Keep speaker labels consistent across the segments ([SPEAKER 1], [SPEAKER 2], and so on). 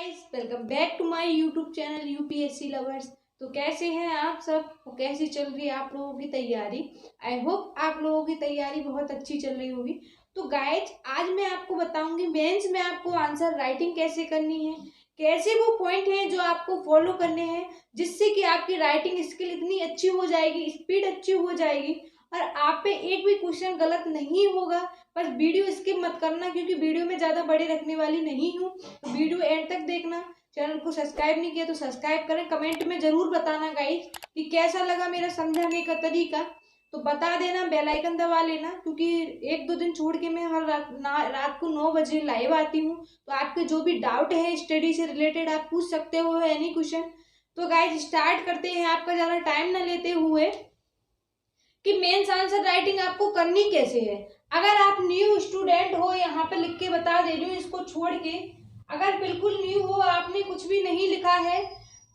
[SPEAKER 1] Guys, welcome back to my YouTube channel UPSC lovers. तो कैसे हैं आप सब और कैसी चल रही है आप लोगों की तैयारी। आई होप आप लोगों की तैयारी बहुत अच्छी चल रही होगी। तो गाइस, आज मैं आपको बताऊंगी मेंस में आपको आंसर राइटिंग कैसे करनी है, कैसे वो पॉइंट हैं जो आपको फॉलो करने हैं, जिससे कि आपकी राइटिंग स्किल इतनी अच्छी हो जाएगी, स्पीड अच्छी हो जाएगी और आप पे एक भी क्वेश्चन गलत नहीं होगा। बस वीडियो स्किप मत करना, क्योंकि वीडियो में ज़्यादा बड़ी रखने वाली नहीं हूँ। तो वीडियो एंड तक देखना। चैनल को सब्सक्राइब नहीं किया तो सब्सक्राइब करें। कमेंट में ज़रूर बताना गाइस कि कैसा लगा मेरा समझाने का तरीका। तो बता देना, बेल आइकन दबा लेना, क्योंकि एक दो दिन छोड़ के मैं हर रात को 9 बजे लाइव आती हूँ। तो आपके जो भी डाउट है स्टडी से रिलेटेड आप पूछ सकते हो, एनी क्वेश्चन। तो गाइस स्टार्ट करते हैं, आपका ज़्यादा टाइम ना लेते हुए, कि मेंस आंसर राइटिंग आपको करनी कैसे है। अगर आप न्यू स्टूडेंट हो, यहाँ पे लिख के बता दे रही हूँ इसको छोड़ के, अगर बिल्कुल न्यू हो, आपने कुछ भी नहीं लिखा है,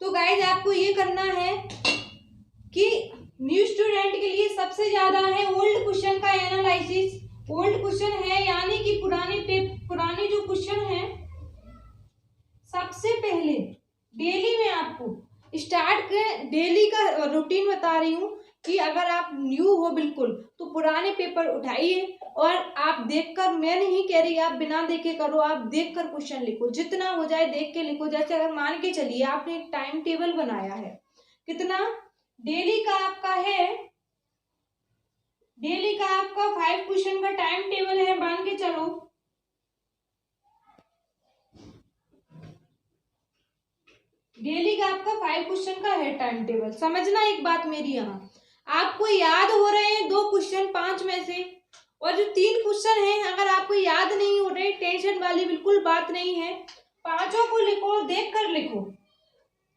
[SPEAKER 1] तो गाइज आपको ये करना है कि न्यू स्टूडेंट के लिए सबसे ज्यादा है ओल्ड क्वेश्चन का एनालिसिस। ओल्ड क्वेश्चन है यानी कि पुराने जो क्वेश्चन है, सबसे पहले डेली में आपको स्टार्ट डेली का रूटीन बता रही हूँ कि अगर आप न्यू हो बिल्कुल तो पुराने पेपर उठाइए और आप देखकर, मैं नहीं कह रही आप बिना देखे करो, आप देखकर क्वेश्चन लिखो, जितना हो जाए देख के लिखो। जैसे अगर मान के चलिए आपने एक टाइम टेबल बनाया है, कितना डेली का आपका है, डेली का आपका 5 क्वेश्चन का टाइम टेबल है, मान के चलो। डेली का आपका 5 क्वेश्चन का है टाइम टेबल। समझना एक बात मेरी, यहाँ आपको याद हो रहे हैं 2 क्वेश्चन 5 में से, और जो 3 क्वेश्चन हैं अगर आपको याद नहीं हो रहे, टेंशन वाली बिल्कुल बात नहीं है। 5 को लिखो, देख कर लिखो।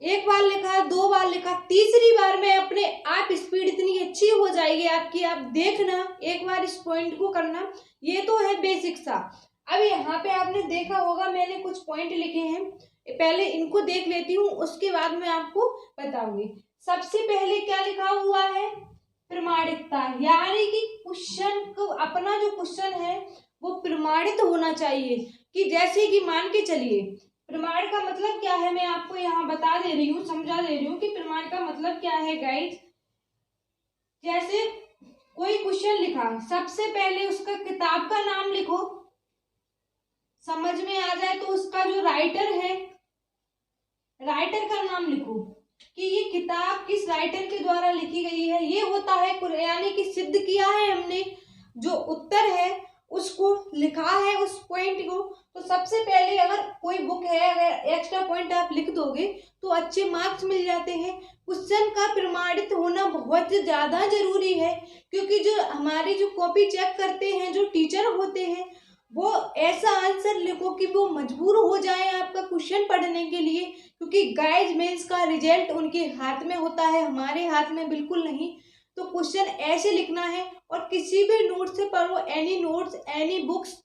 [SPEAKER 1] एक बार लिखा, 2 बार लिखा, तीसरी बार में अपने आप स्पीड इतनी अच्छी हो जाएगी आपकी। आप देखना, एक बार इस पॉइंट को करना। ये तो है बेसिक सा। अब यहाँ पे आपने देखा होगा मैंने कुछ पॉइंट लिखे हैं, पहले इनको देख लेती हूँ, उसके बाद मैं आपको बताऊंगी। सबसे पहले क्या लिखा हुआ है, प्रमाणिकता, यानी कि क्वेश्चन को, अपना जो क्वेश्चन है वो प्रमाणित होना चाहिए। कि जैसे कि मान के चलिए, प्रमाण का मतलब क्या है मैं आपको यहाँ बता दे रही हूँ, समझा दे रही हूँ कि प्रमाण का मतलब क्या है गाइस। जैसे कोई क्वेश्चन लिखा, सबसे पहले उसका किताब का नाम लिखो, समझ में आ जाए तो उसका जो राइटर है, राइटर का नाम लिखो कि ये किताब किस राइटर के द्वारा लिखी गई है। ये होता है यानी कि सिद्ध किया है हमने, जो उत्तर है उसको लिखा है, उस पॉइंट को। तो सबसे पहले अगर कोई बुक है, अगर एक्स्ट्रा पॉइंट आप लिख दोगे तो अच्छे मार्क्स मिल जाते हैं। क्वेश्चन का प्रमाणित होना बहुत ज्यादा जरूरी है, क्योंकि जो हमारी जो कॉपी चेक करते हैं, जो टीचर होते हैं, वो ऐसा आंसर लिखो कि वो मजबूर हो जाए आपका क्वेश्चन पढ़ने के लिए। क्योंकि गाइज मेंस का रिजल्ट उनके हाथ में होता है, हमारे हाथ में बिल्कुल नहीं। तो क्वेश्चन ऐसे लिखना है, और किसी भी नोट से पढ़ो, any notes any books,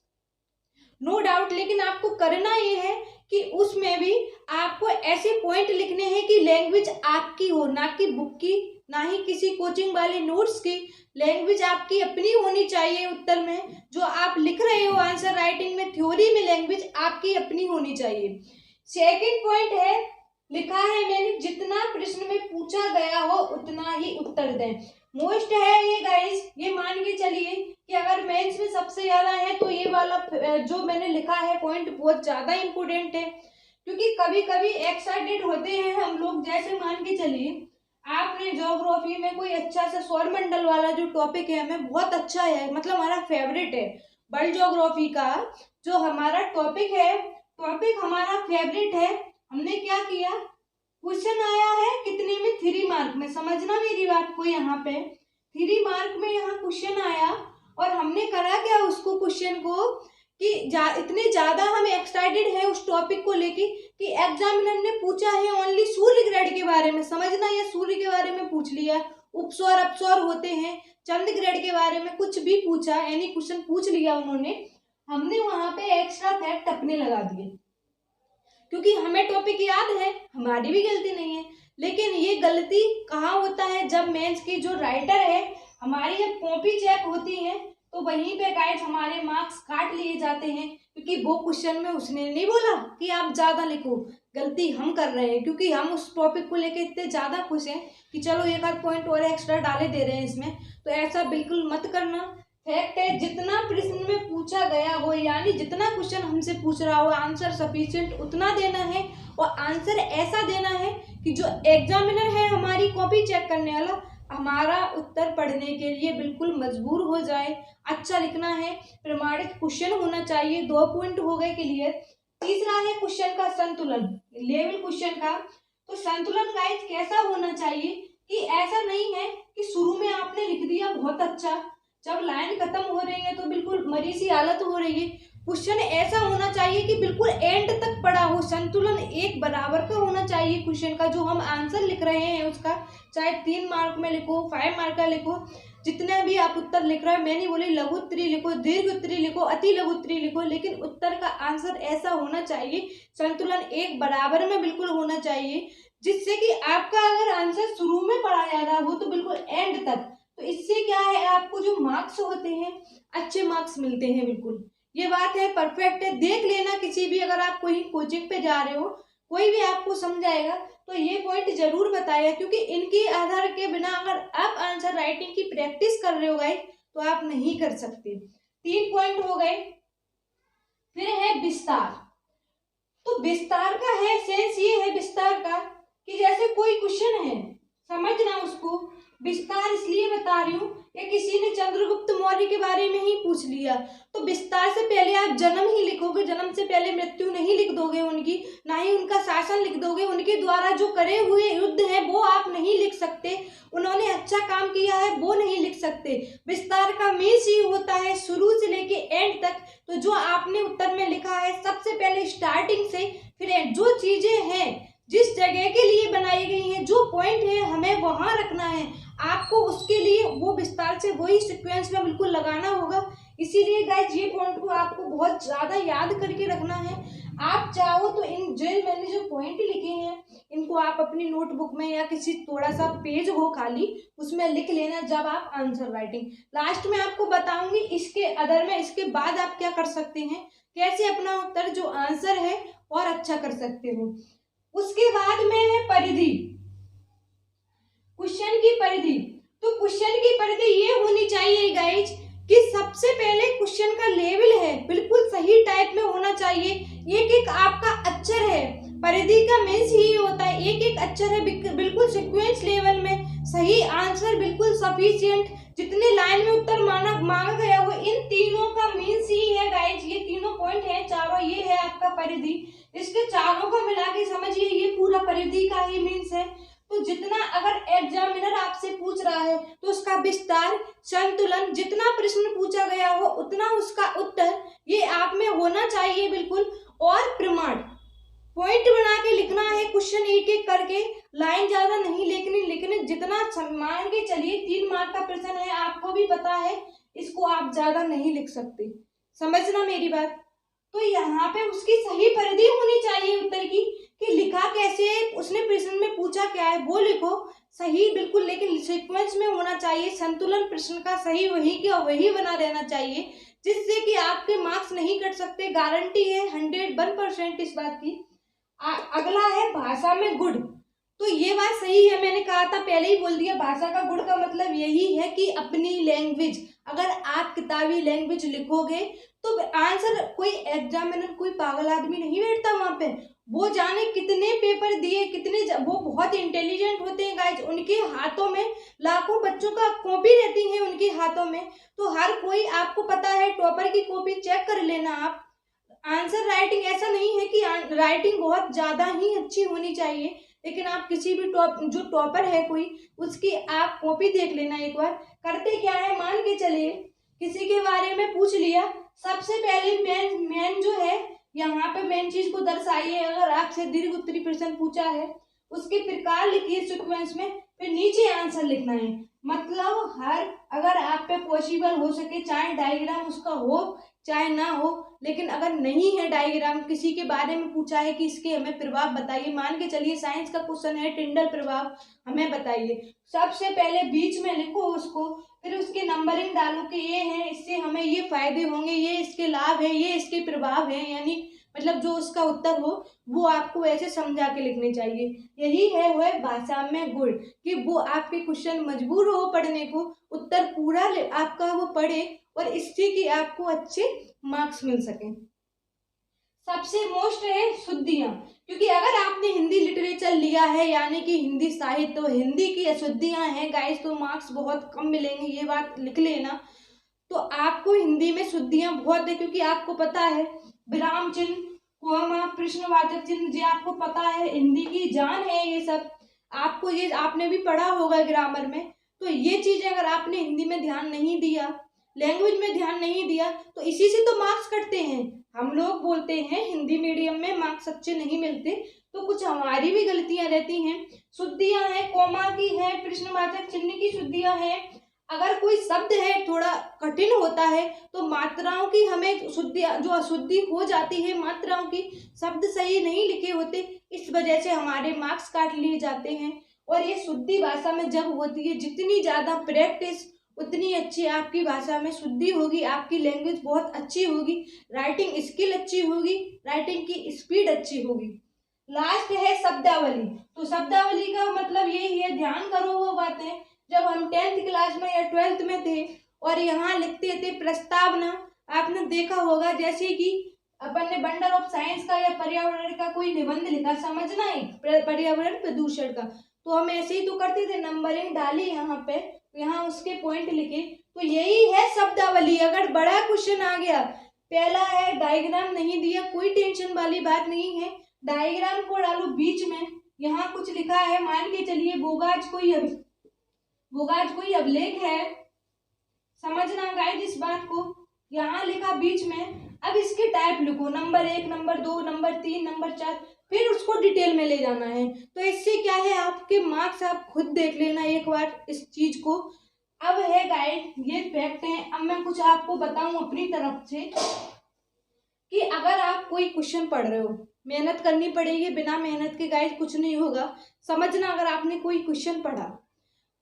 [SPEAKER 1] no doubt. लेकिन आपको करना ये है कि उसमें भी आपको ऐसे पॉइंट लिखने हैं कि लैंग्वेज आपकी हो, ना कि बुक की, ना ही किसी कोचिंग वाले नोट्स की। लैंग्वेज आपकी अपनी होनी चाहिए। उत्तर में जो आप लिख रहे हो आंसर राइटिंग में, थ्योरी में लैंग्वेज आपकी अपनी होनी चाहिए। सेकंड पॉइंट है, लिखा है मैंने, जितना प्रश्न में पूछा गया हो उतना ही उत्तर दें। मोस्ट है ये गाइस, ये मान के चलिए कि अगर मेंस में सबसे ज्यादा है तो ये वाला जो मैंने लिखा है पॉइंट बहुत ज्यादा इंपॉर्टेंट है। क्योंकि कभी कभी एक्साइटेड होते हैं हम लोग, जैसे मान के चलिए आपने ज्योग्राफी में कोई अच्छा सा सौरमंडल वाला जो टॉपिक है, हमें बहुत अच्छा है, मतलब हमारा फेवरेट है, वर्ल्ड ज्योग्राफी का जो हमारा टॉपिक है, टॉपिक हमारा फेवरेट है। हमने क्या किया, क्वेश्चन आया है कितने में, 3 मार्क में, समझना मेरी बात को, यहाँ पे 3 मार्क में यहाँ क्वेश्चन आया, और हमने करा क्या उसको, क्वेश्चन को, कि इतने ज्यादा हम एक्साइटेड है उस टॉपिक को लेके कि एग्जामिनर ने पूछा है ओनली सूर्य ग्रहण के बारे में, समझना, ये सूर्य के बारे में पूछ लिया, उपसौर अपसौर होते हैं, चंद्र ग्रहण के बारे में कुछ भी पूछा, एनी क्वेश्चन पूछ लिया उन्होंने, हमने वहां पे एक्स्ट्रा फैक्ट अपने लगा दिए, क्योंकि हमें टॉपिक याद है, हमारी भी गलती नहीं है। लेकिन ये गलती कहाँ होता है, जब मेंस की जो राइटर है, हमारी जब कॉपी चेक होती है तो वहीं पे गाइस हमारे मार्क्स काट लिए जाते हैं, क्योंकि वो क्वेश्चन में उसने नहीं बोला कि आप ज़्यादा लिखो। गलती हम कर रहे हैं, क्योंकि हम उस टॉपिक को लेके इतने ज़्यादा खुश हैं कि चलो एक आध पॉइंट और एक्स्ट्रा डाले दे रहे हैं इसमें। तो ऐसा बिल्कुल मत करना। फैक्ट है, जितना प्रश्न में पूछा गया हो, यानी जितना क्वेश्चन हमसे पूछ रहा हो, आंसर सफिशिएंट उतना देना है। और आंसर ऐसा देना है कि जो एग्जामिनर है, हमारी कॉपी चेक करने वाला, हमारा उत्तर पढ़ने के लिए बिल्कुल मजबूर हो जाए। अच्छा लिखना है, प्रमाणित क्वेश्चन होना चाहिए। 2 पॉइंट हो गए क्लियर। तीसरा है क्वेश्चन का संतुलन, लेवल क्वेश्चन का। तो संतुलन गाइस कैसा होना चाहिए कि ऐसा नहीं है कि शुरू में आपने लिख दिया बहुत अच्छा, जब लाइन खत्म हो रही है तो बिल्कुल मरी सी हालत हो रही है। क्वेश्चन ऐसा होना चाहिए कि बिल्कुल एंड तक पढ़ा हो। संतुलन एक बराबर का होना चाहिए क्वेश्चन का, जो हम आंसर लिख रहे हैं उसका, चाहे 3 मार्क में लिखो, 5 मार्क का लिखो, जितने भी आप उत्तर लिख रहे हो। मैं नहीं बोली लघु उत्तरी लिखो, दीर्घ उत्तरी लिखो, अति लघु उत्तरी लिखो, लेकिन उत्तर का आंसर ऐसा होना चाहिए, संतुलन एक बराबर में बिल्कुल होना चाहिए, जिससे कि आपका अगर आंसर शुरू में पढ़ा जा रहा हो तो बिल्कुल एंड तक। तो इससे क्या है, आपको जो मार्क्स होते हैं अच्छे मार्क्स मिलते हैं। बिल्कुल ये बात है, परफेक्ट है। देख लेना, किसी भी अगर आप कोई कोचिंग पे जा रहे हो, कोई भी आपको समझाएगा तो ये पॉइंट जरूर बताएगा, क्योंकि इनके आधार के बिना अगर आप आंसर राइटिंग की प्रैक्टिस कर रहे हो गाइस तो आप नहीं कर सकते। 3 पॉइंट हो गए। फिर है विस्तार। तो विस्तार का है सेंस ये है विस्तार का कि जैसे कोई क्वेश्चन है, समझना उसको। विस्तार इसलिए बता रही हूँ, या किसी ने चंद्रगुप्त मौर्य के बारे में ही पूछ लिया, तो विस्तार से पहले आप जन्म ही लिखोगे, जन्म से पहले मृत्यु नहीं लिख दोगे उनकी, ना ही उनका शासन लिख दोगे। उनके द्वारा जो करे हुए युद्ध है वो आप नहीं लिख सकते, उन्होंने अच्छा काम किया है वो नहीं लिख सकते। विस्तार का मीन्स ही होता है शुरू से लेके एंड तक। तो जो आपने उत्तर में लिखा है सबसे पहले स्टार्टिंग से फिर जो चीजें हैं, जिस जगह के लिए बनाई गई हैं, जो पॉइंट है हमें वहां रखना है, आपको उसके लिए वो विस्तार से वही सीक्वेंस में बिल्कुल लगाना होगा। इसीलिए गाइस ये पॉइंट को आपको बहुत ज़्यादा याद करके रखना है। आप चाहो तो इन जो मैंने जो पॉइंट लिखे हैं इनको आप अपनी नोटबुक में या किसी थोड़ा सा पेज हो खाली उसमें लिख लेना जब आप आंसर राइटिंग। लास्ट में आपको बताऊंगी इसके अदर में, इसके बाद आप क्या कर सकते हैं, कैसे अपना उत्तर जो आंसर है और अच्छा कर सकते हो। उसके बाद में है परिधि, क्वेश्चन की परिधि। तो क्वेश्चन की परिधि ये होनी चाहिए गाइज कि सबसे पहले क्वेश्चन का लेवल है बिल्कुल सही टाइप में होना चाहिए। एक एक आपका अक्षर है, परिधि का मीन्स ही होता है एक एक अक्षर है बिल्कुल सीक्वेंस लेवल में, सही आंसर बिल्कुल सफिशिएंट, जितने लाइन में उत्तर मांगा गया हो, इन तीनों का मीन्स ही है गाइज। ये तीनों पॉइंट है चारों, ये है आपका परिधि। इसके चारों को मिला के समझिए ये पूरा परिधि का ही मीन्स है। तो जितना अगर एग्जामिनर आपसे पूछ रहा है तो उसका विस्तार, संतुलन, जितना प्रश्न पूछा गया हो उतना उसका उत्तर ये आप में होना चाहिए बिल्कुल। और प्रमाण पॉइंट बना के लिखना है क्वेश्चन एक एक करके, लाइन ज्यादा नहीं लिखने जितना मान के चलिए 3 मार्क का प्रश्न है, आपको भी पता है, इसको आप ज्यादा नहीं लिख सकते, समझना मेरी बात। तो यहाँ पे उसकी सही परिधि होनी चाहिए उत्तर की, कि लिखा कैसे, उसने प्रश्न में पूछा क्या है वो लिखो सही बिल्कुल, लेकिन सीक्वेंस में होना चाहिए। संतुलन प्रश्न का सही वही का वही बना रहना चाहिए, जिससे कि आपके मार्क्स नहीं कट सकते, गारंटी है 101% इस बात की। अगला है भाषा में गुण। तो ये बात सही है, मैंने कहा था पहले ही बोल दिया, भाषा का गुण का मतलब यही है कि अपनी लैंग्वेज, अगर आप किताबी लैंग्वेज लिखोगे तो आंसर, कोई एग्जामिनर कोई पागल आदमी नहीं बैठता वहां पे, वो जाने कितने पेपर दिए कितने, वो बहुत इंटेलिजेंट होते हैं गाइज, उनके हाथों में लाखों बच्चों का कॉपी रहती है उनके हाथों में। तो हर कोई, आपको पता है टॉपर की कॉपी चेक कर लेना आप। आंसर राइटिंग ऐसा नहीं है कि राइटिंग बहुत ज्यादा ही अच्छी होनी चाहिए, लेकिन आप किसी भी जो टॉपर है कोई, उसकी आप कॉपी देख लेना एक बार। करते क्या है, मान के चलिए किसी के बारे में पूछ लिया, सबसे पहले मेन जो है यहाँ पे मेन चीज को दर्शाइए। अगर आपसे दीर्घ उत्तरी प्रश्न पूछा है उसके प्रकार लिखिए सीक्वेंस में, फिर नीचे आंसर लिखना है। मतलब हर, अगर आप पे पॉसिबल हो सके चाहे डायग्राम उसका हो चाहे ना हो, लेकिन अगर नहीं है डायग्राम, किसी के बारे में पूछा है कि इसके हमें प्रभाव बताइए, मान के चलिए साइंस का क्वेश्चन है टिंडल प्रभाव हमें बताइए, सबसे पहले बीच में लिखो उसको, फिर उसके नंबरिंग डालो कि ये है, इससे हमें ये फायदे होंगे, ये इसके लाभ है, ये इसके प्रभाव है, यानी मतलब जो उसका उत्तर हो वो आपको ऐसे समझा के लिखने चाहिए। यही है वह भाषा में गुण, कि वो आपके क्वेश्चन मजबूर हो पढ़ने को, उत्तर पूरा आपका वो पढ़े और इससे कि आपको अच्छे मार्क्स मिल सके। सबसे मोस्ट है शुद्धियाँ, क्योंकि अगर आपने हिंदी लिटरेचर लिया है यानी कि हिंदी साहित्य, तो हिंदी की अशुद्धियाँ हैं गाइस, तो मार्क्स बहुत कम मिलेंगे, ये बात लिख लेना। तो आपको हिंदी में शुद्धियाँ बहुत है, क्योंकि आपको पता है विराम चिन्ह, कोमा, प्रश्नवाचक चिन्ह, ये आपको पता है, हिंदी की जान है ये सब। आपको ये आपने भी पढ़ा होगा ग्रामर में। तो ये चीजें अगर आपने हिंदी में ध्यान नहीं दिया, लैंग्वेज में ध्यान नहीं दिया, तो इसी से तो मार्क्स कटते हैं। हम लोग बोलते हैं हिंदी मीडियम में मार्क्स अच्छे नहीं मिलते, तो कुछ हमारी भी गलतियां रहती हैं। शुद्धियां हैं, कोमा की है, प्रश्नवाचक चिन्ह की शुद्धियां हैं। अगर कोई शब्द है थोड़ा कठिन होता है तो मात्राओं की हमें शुद्धि, जो अशुद्धि हो जाती है मात्राओं की, शब्द सही नहीं लिखे होते, इस वजह से हमारे मार्क्स काट लिए जाते हैं। और ये शुद्धि भाषा में जब होती है, जितनी ज़्यादा प्रैक्टिस उतनी अच्छी आपकी भाषा में शुद्धि होगी, आपकी लैंग्वेज बहुत अच्छी होगी, राइटिंग स्किल अच्छी होगी, राइटिंग की स्पीड अच्छी होगी। लास्ट है शब्दावली। तो शब्दावली का मतलब यही है, ध्यान करो वो बातें जब हम 10th क्लास में या 12th में थे और यहाँ लिखते थे प्रस्तावना, आपने देखा होगा जैसे कि अपन ने बंडल ऑफ साइंस का या पर्यावरण का कोई निबंध लिखा, समझना है पर्यावरण प्रदूषण का, तो हम ऐसे ही तो करते थे, नंबरिंग डाली यहाँ पे, यहाँ उसके पॉइंट लिखे। तो यही है शब्दावली। अगर बड़ा क्वेश्चन आ गया, पहला है डायग्राम नहीं दिया, कोई टेंशन वाली बात नहीं है, डायग्राम को डालो बीच में, यहाँ कुछ लिखा है, मान के चलिए भूगाज कोई अभिलेख है, समझना गाइस इस बात को, यहाँ लिखा बीच में। अब इसके टाइप लिखो, नंबर 1, नंबर 2, नंबर 3, नंबर 4, फिर उसको डिटेल में ले जाना है। तो इससे क्या है, आपके मार्क्स आप खुद देख लेना एक बार इस चीज को। अब है गाइस, ये फैक्ट है। अब मैं कुछ आपको बताऊं अपनी तरफ से कि अगर आप कोई क्वेश्चन पढ़ रहे हो, मेहनत करनी पड़ेगी, बिना मेहनत के गाइस कुछ नहीं होगा। समझना, अगर आपने कोई क्वेश्चन पढ़ा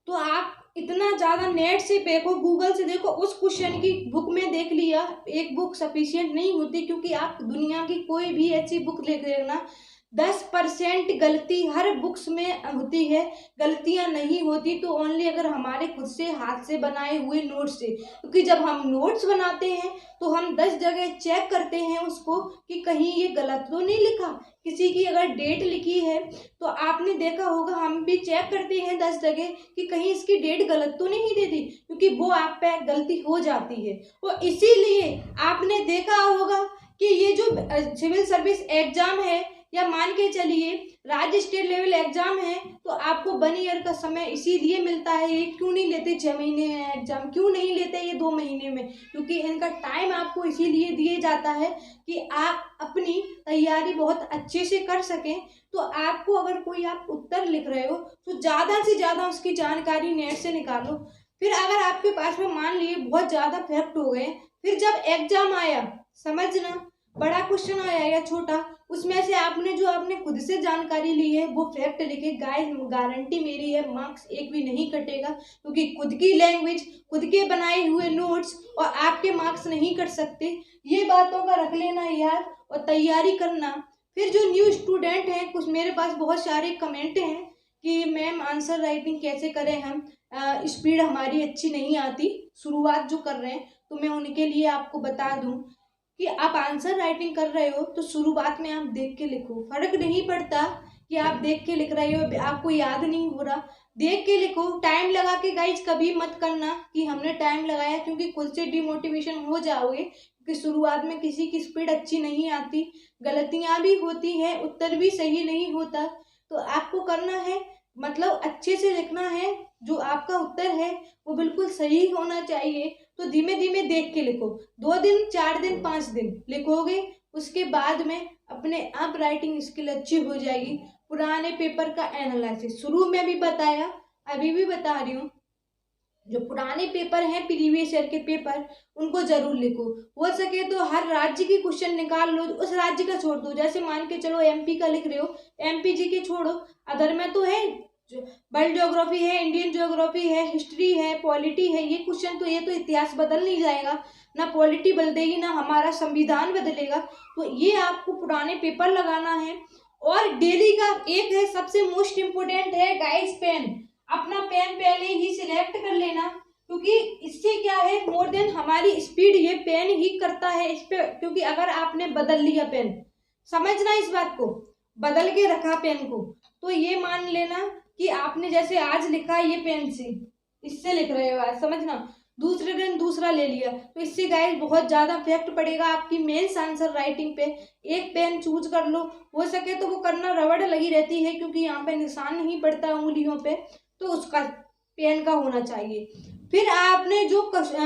[SPEAKER 1] तो आप इतना ज़्यादा नेट से देखो, गूगल से देखो, उस क्वेश्चन की बुक में देख लिया, एक बुक सफिशिएंट नहीं होती, क्योंकि आप दुनिया की कोई भी ऐसी बुक ले लेना, 10% गलती हर बुक्स में होती है, गलतियां नहीं होती तो ओनली अगर हमारे खुद से हाथ से बनाए हुए नोट्स से, क्योंकि जब हम नोट्स बनाते हैं तो हम 10 जगह चेक करते हैं उसको कि कहीं ये गलत तो नहीं लिखा। किसी की अगर डेट लिखी है तो आपने देखा होगा, हम भी चेक करते हैं 10 जगह कि कहीं इसकी डेट गलत तो नहीं दे दी, क्योंकि वो आप पे गलती हो जाती है। और इसीलिए आपने देखा होगा कि ये जो सिविल सर्विस एग्जाम है, या मान के चलिए राज्य स्टेट लेवल एग्जाम है, तो आपको 1 ईयर का समय इसीलिए मिलता है। ये क्यों नहीं लेते 6 महीने है एग्जाम, क्यों नहीं लेते ये 2 महीने में, क्योंकि इनका टाइम आपको इसीलिए दिए जाता है कि आप अपनी तैयारी बहुत अच्छे से कर सकें। तो आपको अगर कोई आप उत्तर लिख रहे हो तो ज़्यादा से ज़्यादा उसकी जानकारी नेट से निकालो। फिर अगर आपके पास में मान लिए बहुत ज़्यादा फैक्ट हो गए, फिर जब एग्जाम आया, समझना बड़ा क्वेश्चन आया या छोटा, उसमें से आपने जो आपने खुद से जानकारी ली है वो फैक्ट लिखे, गाइस गारंटी मेरी है मार्क्स एक भी नहीं कटेगा, क्योंकि खुद की लैंग्वेज, खुद के बनाए हुए नोट्स, और आपके मार्क्स नहीं कट सकते। ये बातों का रख लेना यार और तैयारी करना। फिर जो न्यू स्टूडेंट हैं, कुछ मेरे पास बहुत सारे कमेंट हैं कि मैम आंसर राइटिंग कैसे करें, हम स्पीड हमारी अच्छी नहीं आती, शुरुआत जो कर रहे हैं, तो मैं उनके लिए आपको बता दूं कि आप आंसर राइटिंग कर रहे हो तो शुरुआत में आप देख के लिखो। फर्क नहीं पड़ता कि आप देख के लिख रहे हो, आपको याद नहीं हो रहा, देख के लिखो। टाइम लगा के गाइज कभी मत करना कि हमने टाइम लगाया, क्योंकि खुद से डिमोटिवेशन हो जाओगे, क्योंकि शुरुआत में किसी की स्पीड अच्छी नहीं आती, गलतियां भी होती हैं, उत्तर भी सही नहीं होता। तो आपको करना है, मतलब अच्छे से लिखना है, जो आपका उत्तर है वो बिल्कुल सही होना चाहिए। तो धीमे धीमे देख के लिखो, 2 दिन 4 दिन 5 दिन लिखोगे, उसके बाद में अपने आप राइटिंग स्किल अच्छी हो जाएगी। पुराने पेपर का एनालिसिस शुरू में भी बताया, अभी भी बता रही हूँ, जो पुराने पेपर हैं प्रीवियस ईयर के पेपर, उनको जरूर लिखो। हो सके तो हर राज्य की क्वेश्चन निकाल लो, उस राज्य का छोड़ दो, जैसे मान के चलो एमपी का लिख रहे हो, एमपी जी के छोड़ो, अदर में तो है जो वर्ल्ड ज्योग्राफी है, इंडियन ज्योग्राफी है, हिस्ट्री है, पॉलिटी है, ये क्वेश्चन तो ये तो इतिहास बदल नहीं जाएगा, ना पॉलिटी बदलेगी, ना हमारा संविधान बदलेगा। तो ये आपको पुराने पेपर लगाना है। और डेली का एक है सबसे मोस्ट इम्पोर्टेंट है गाइस, पेन। अपना पेन पहले ही सिलेक्ट कर लेना, क्योंकि इससे क्या है, मोर देन हमारी स्पीड ये पेन ही करता है इस पे। क्योंकि अगर आपने बदल लिया पेन, समझना इस बात को, बदल के रखा पेन को, तो ये मान लेना कि आपने जैसे आज लिखा ये पेन से, इससे लिख रहे हो आज, समझना, दूसरे दिन दूसरा ले लिया, तो इससे गाइस बहुत ज़्यादा इफेक्ट पड़ेगा आपकी मेंस आंसर राइटिंग पे। एक पेन चूज कर लो, हो सके तो वो करना रबड़ लगी रहती है क्योंकि यहाँ पे निशान नहीं पड़ता उंगलियों पे, तो उसका पेन का होना चाहिए। फिर आपने जो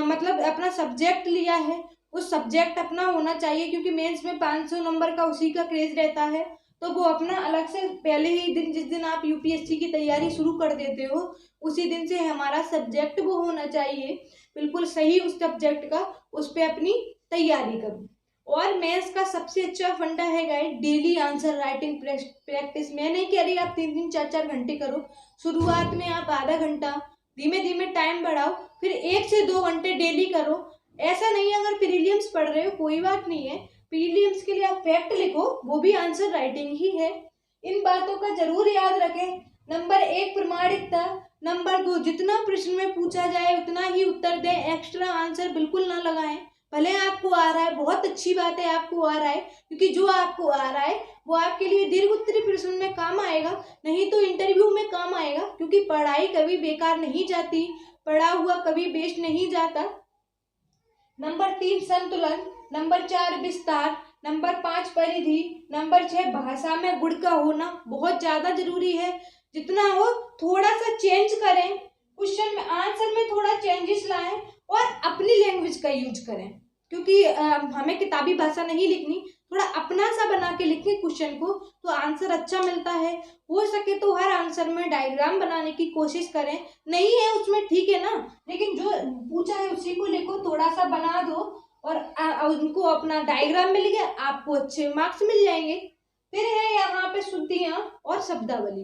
[SPEAKER 1] मतलब अपना सब्जेक्ट लिया है, उस सब्जेक्ट अपना होना चाहिए, क्योंकि मेंस में 500 नंबर का उसी का क्रेज रहता है। तो वो अपना अलग से पहले ही दिन, जिस दिन आप यूपीएससी की तैयारी शुरू कर देते हो, उसी दिन से हमारा सब्जेक्ट वो होना चाहिए बिल्कुल सही उस सब्जेक्ट का, उस पर अपनी तैयारी करो। और मैथ्स का सबसे अच्छा फंडा है guys daily answer writing practice. मैं नहीं कह रही आप 3-3 4-4 घंटे करो, शुरुआत में आप आधा घंटा, धीमे धीमे टाइम बढ़ाओ, फिर 1 से 2 घंटे डेली करो। ऐसा नहीं है अगर प्रीलिम्स पढ़ रहे हो कोई बात नहीं है, प्रीलिम्स के लिए आप फैक्ट लिखो, वो भी आंसर राइटिंग ही है। इन बातों का जरूर याद रखें। नंबर 1 प्रमाणिकता, नंबर 2 जितना प्रश्न में पूछा जाए उतना ही उत्तर दें, एक्स्ट्रा आंसर बिल्कुल ना लगाएं। भले आपको आ रहा है, बहुत अच्छी बात है आपको आ रहा है, क्योंकि जो आपको आ रहा है वो आपके लिए दीर्घ उत्तरीय प्रश्न में काम आएगा, नहीं तो इंटरव्यू में काम आएगा। क्योंकि पढ़ाई कभी बेकार नहीं जाती, पढ़ा हुआ कभी वेस्ट नहीं जाता। नंबर 3 संतुलन, नंबर 4 विस्तार, नंबर 5 परिधि, नंबर 6 भाषा में गुण का होना बहुत ज्यादा जरूरी है। जितना हो थोड़ा सा चेंज करें, क्वेश्चन में आंसर में थोड़ा चेंजेस लाएं और अपनी लैंग्वेज का यूज करें, क्योंकि हमें किताबी भाषा नहीं लिखनी, थोड़ा अपना सा बना के लिखें क्वेश्चन को, तो आंसर अच्छा मिलता है। हो सके तो हर आंसर में डायग्राम बनाने की कोशिश करें, नहीं है उसमें ठीक है ना, लेकिन जो पूछा है उसी को लिखो, थोड़ा सा बना दो और उनको अपना डायग्राम मिल गया, आपको अच्छे मार्क्स मिल जाएंगे। फिर है यहाँ पे शुद्धियाँ और शब्दावली।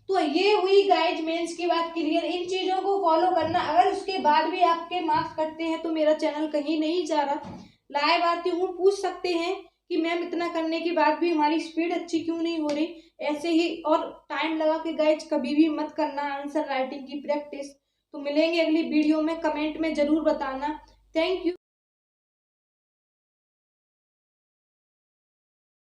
[SPEAKER 1] तो ये हुई गाइज मेंस की बात क्लियर। इन चीजों को फॉलो करना, अगर उसके बाद भी आपके मार्क्स कटते हैं तो मेरा चैनल कहीं नहीं जा रहा, लाइव आती हूँ। पूछ सकते हैं कि मैम इतना करने के बाद भी हमारी स्पीड अच्छी क्यों नहीं हो रही, ऐसे ही और टाइम लगा के गाइज कभी भी मत करना आंसर राइटिंग की प्रैक्टिस। तो मिलेंगे अगली वीडियो में, कमेंट में जरूर बताना। Thank you.